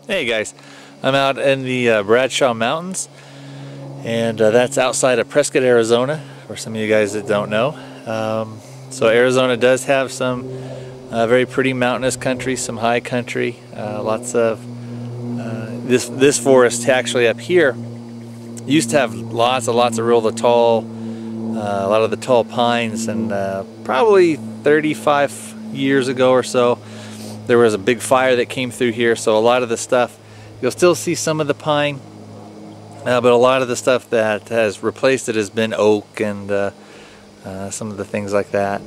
Hey guys, I'm out in the Bradshaw Mountains, and that's outside of Prescott, Arizona, for some of you guys that don't know. So Arizona does have some very pretty mountainous country, some high country, lots of this forest actually up here used to have lots of real tall, a lot of the tall pines, and probably 35 years ago or so there was a big fire that came through here, so a lot of the stuff, you'll still see some of the pine, but a lot of the stuff that has replaced it has been oak and some of the things like that.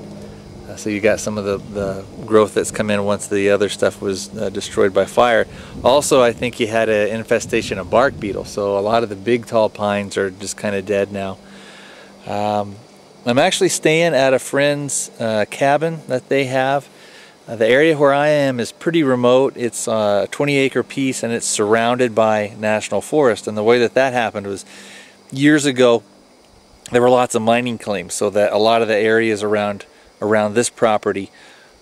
So you got some of the growth that's come in once the other stuff was destroyed by fire. Also, I think you had an infestation of bark beetle, so a lot of the big tall pines are just kind of dead now. I'm actually staying at a friend's cabin that they have. The area where I am is pretty remote. It's a 20-acre piece and it's surrounded by national forest. And the way that happened was, years ago there were lots of mining claims, so that a lot of the areas around this property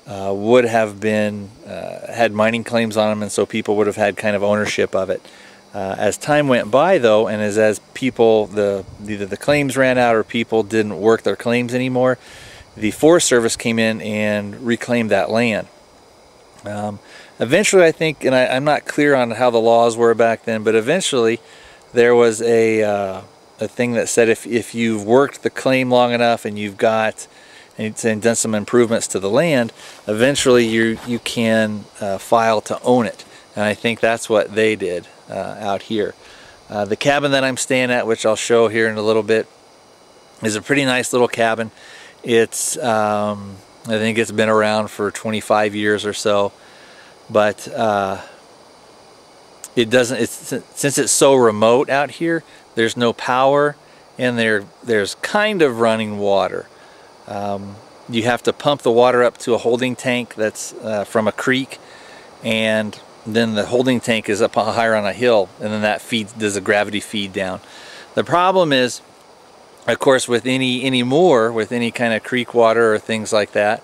would have been had mining claims on them, and so people would have had kind of ownership of it. As time went by though, and as people, either the claims ran out or people didn't work their claims anymore, the Forest Service came in and reclaimed that land. Eventually, I think, and I'm not clear on how the laws were back then, but eventually there was a thing that said if you've worked the claim long enough and you've got and done some improvements to the land, eventually you can file to own it. And I think that's what they did out here. The cabin that I'm staying at, which I'll show here in a little bit, is a pretty nice little cabin. It's I think it's been around for 25 years or so, but it doesn't. Since it's so remote out here, there's no power, and there's kind of running water. You have to pump the water up to a holding tank that's from a creek, and then the holding tank is up higher on a hill, and then that does a gravity feed down. The problem is, of course, with any kind of creek water or things like that,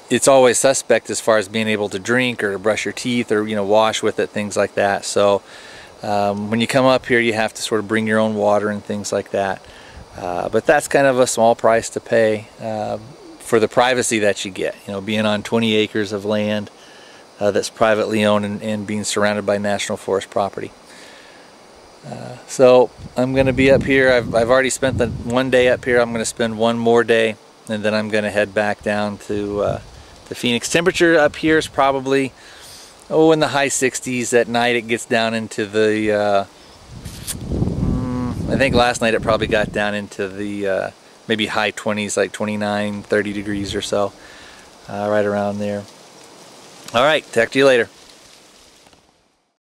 it's always suspect as far as being able to drink or brush your teeth or wash with it, things like that. So when you come up here, you have to sort of bring your own water and things like that. But that's kind of a small price to pay for the privacy that you get. Being on 20 acres of land that's privately owned and being surrounded by national forest property. So I'm going to be up here. I've already spent the one day up here. I'm going to spend one more day, and then I'm going to head back down to Phoenix. Temperature up here is probably in the high 60s. At night it gets down into the I think last night it probably got down into the maybe high 20s, like 29, 30 degrees or so, right around there. All right, talk to you later.